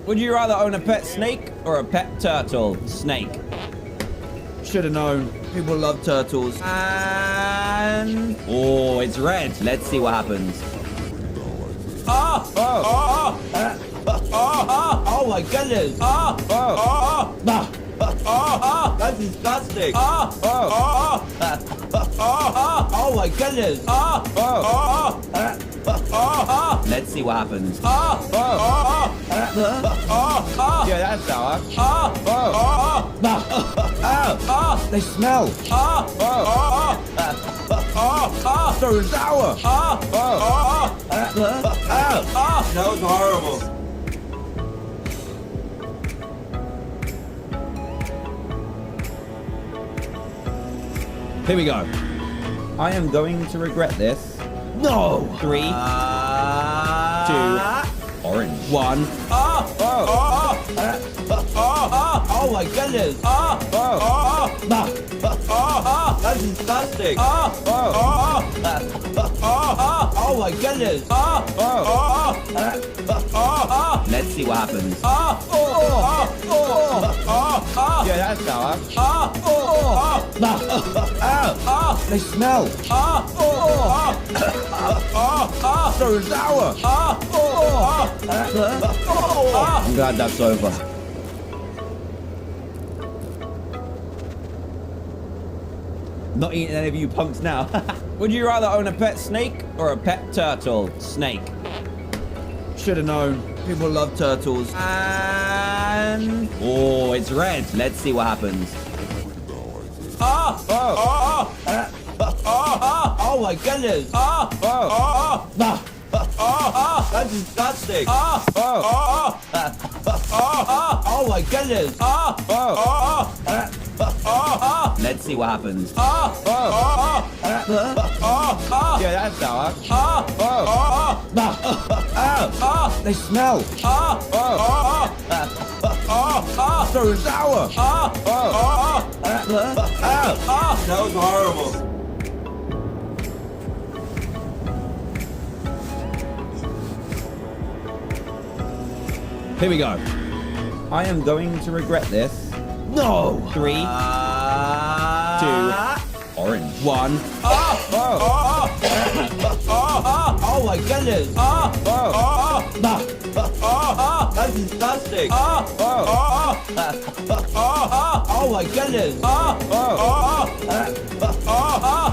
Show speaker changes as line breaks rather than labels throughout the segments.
Would you rather own a pet snake or a pet turtle? Snake. Should have known. People love turtles. And... oh, it's red. Let's see what happens. Oh my goodness. That's disgusting. Oh my goodness. Let's see what happens. Yeah, that's sour. They smell. So sour. That was horrible. Here we go. I am going to regret this. No! 3, 2, orange. 1. Oh my goodness! That's disgusting! Oh my goodness! Let's see what happens. Yeah, that's sour. They smell. So sour. I'm glad that's over. Not eating any of you punks now. Would you rather own a pet snake or a pet turtle? Snake. Should have known. People love turtles. And... oh, it's red. Let's see what happens. Oh my goodness. That's disgusting. Oh my goodness. Let's see what happens. Yeah, that's sour. They smell. So sour. That was horrible. Here we go. I am going to regret this. No! 3, 2, orange. 1. Oh my goodness! That's disgusting! Oh my goodness!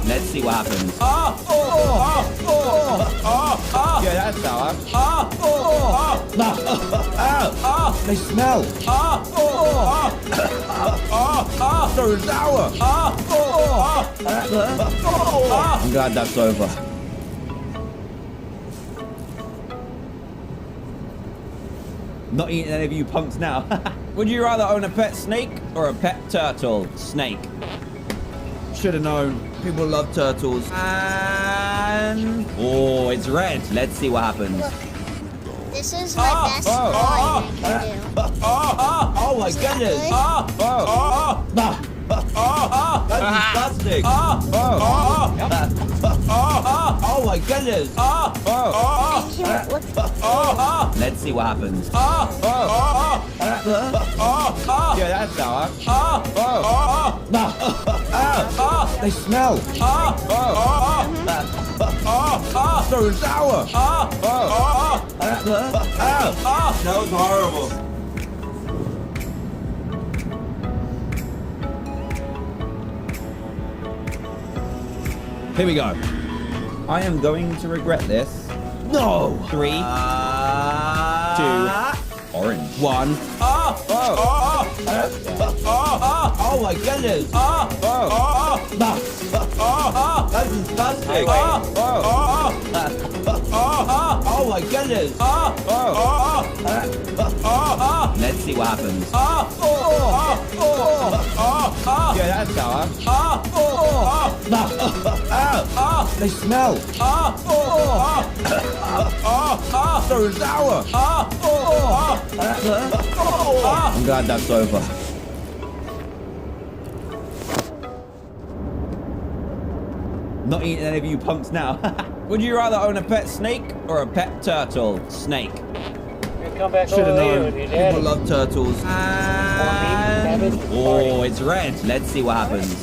Let's see what happens. Yeah, that's sour. They smell. So sour. I'm glad that's over. Not eating any of you punks now. Would you rather own a pet snake or a pet turtle? Snake. Should have known. People love turtles. And... oh, it's red. Let's see what happens.
Look, this is my best drawing I can do.
Oh my goodness. That's disgusting. Oh my goodness. Let's see what happens. Yeah, that's sour. They smell. So sour. That was horrible. Here we go. I am going to regret this. No! 3, 2, orange. 1. Oh my goodness! That's disgusting! Oh my goodness! Let's see what happens. Yeah, that's sour. They smell. So sour. I'm glad that's over. Not eating any of you punks now. Would you rather own a pet snake or a pet turtle? Snake.
come back
Should have
over here
known.
with your
People
daddy.
love turtles.
cabbage,
Oh, it's red. Let's see what happens.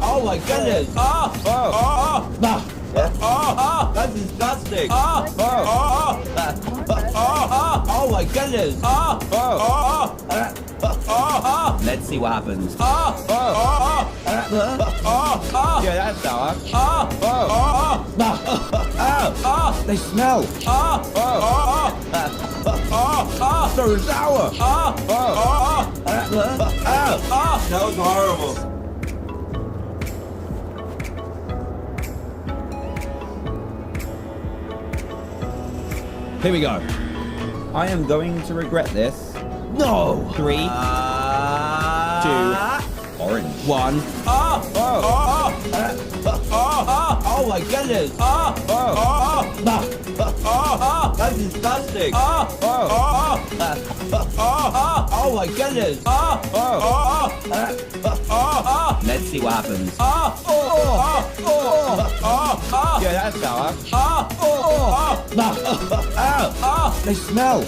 Oh my goodness. That's disgusting. Oh my goodness. Let's see what happens. Yeah, that's sour. They smell. So sour. That was horrible. Here we go. I am going to regret this. No! 3, 2, orange. 1. Oh my goodness! That's disgusting! Oh my goodness! Let's see what happens. Yeah, that's sour. They smell.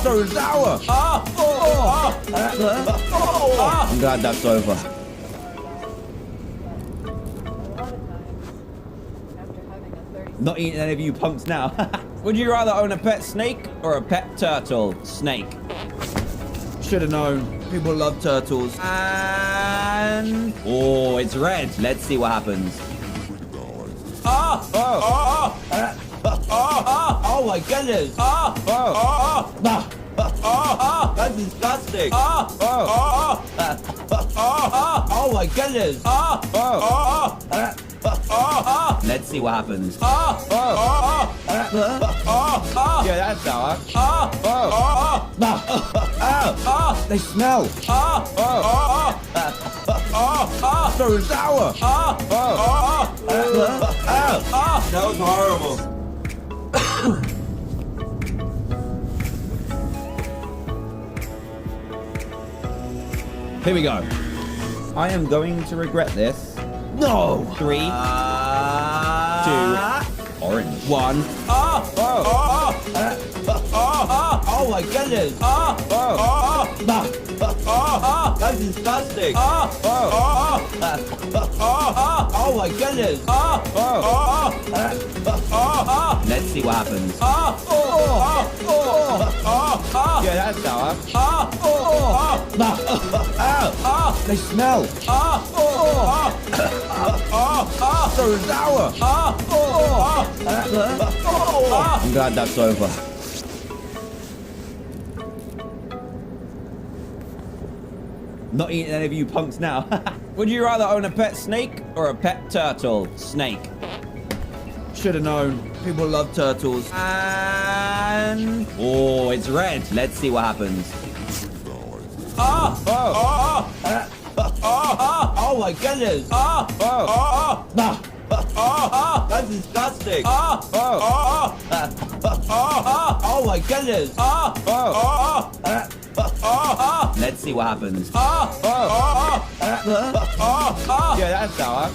So sour. I'm glad that's over. Not eating any of you punks now. Would you rather own a pet snake or a pet turtle? Snake. Should have known. People love turtles. And... oh, it's red. Let's see what happens. Oh my goodness. That's disgusting. Oh my goodness. Let's see what happens. Yeah, that's sour. They smell. So sour. That was horrible. Here we go. I am going to regret this. No! 3, 2, orange. 1. Oh my goodness! That's disgusting! Oh my goodness! Let's see what happens. Yeah, that's sour. They smell. So sour. I'm glad that's over. Not eating any of you punks now. Would you rather own a pet snake or a pet turtle? Snake. Should have known. People love turtles. And... oh, it's red. Let's see what happens. Oh my goodness. That's disgusting. Oh my goodness. Let's see what happens. Yeah, that's sour.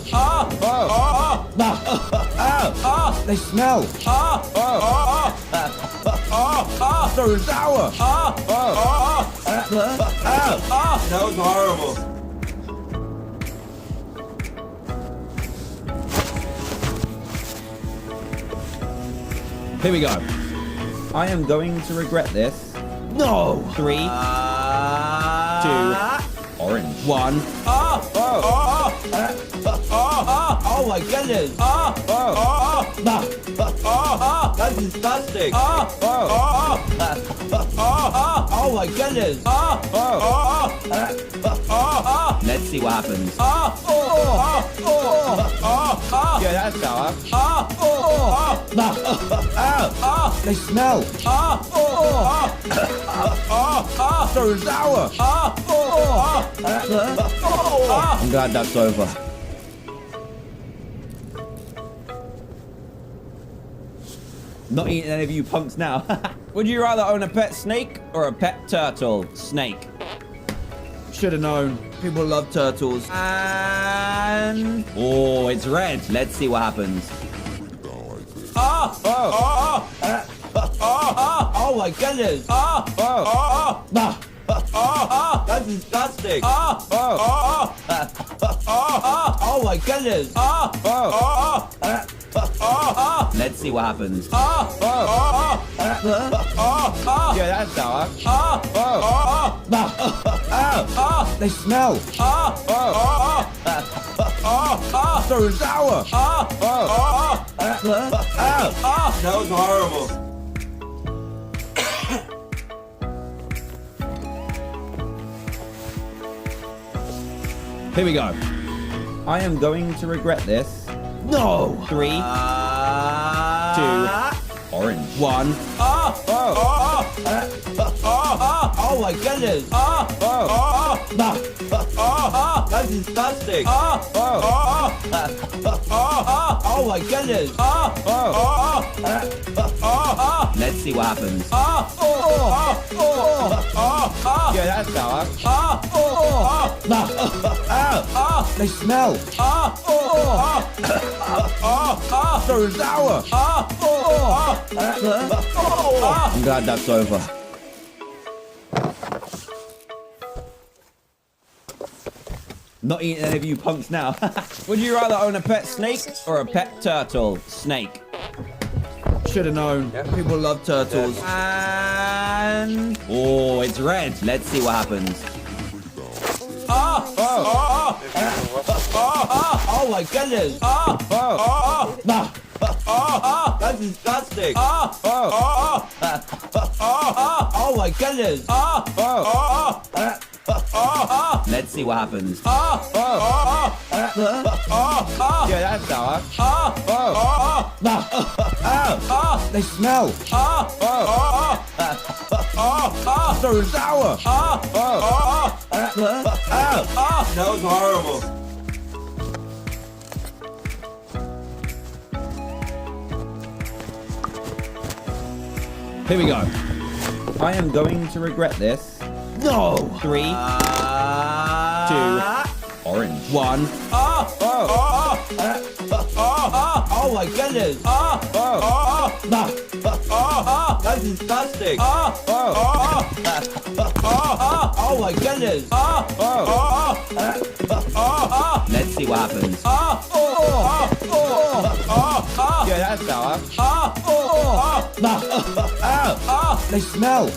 They smell. So sour. That was horrible. Here we go. I am going to regret this. No! 3, 2, orange. 1. Oh my goodness! That's disgusting! Oh my goodness! Let's see what happens. Yeah, that's sour. They smell. So sour. I'm glad that's over. Not eating any of you punks now. Would you rather own a pet snake or a pet turtle? Snake. Should have known. People love turtles. And... oh, it's red. Let's see what happens. Oh! Oh! Oh my goodness! That's disgusting! Oh my goodness! Let's see what happens. Yeah, that's sour. They smell. So sour. That was horrible. Here we go. I am going to regret this. No. 3, 2, orange. 1. Oh my goodness. That's disgusting. Oh my goodness. Let's see what happens. Yeah, that's sour. They smell. So sour. I'm glad that's over. Not eating any of you punks now. Would you rather own a pet snake or a pet turtle? Snake. Should have known. People love turtles. And... oh, it's red. Let's see what happens. Oh my goodness. That's disgusting. Oh my goodness. Let's see what happens. Yeah, that's sour. They smell. So sour. That was horrible. Here we go. I am going to regret this. No. 3, 2, orange. 1. Oh my goodness. That's disgusting. Oh my goodness. Let's see what happens. Yeah, that's sour. They smell.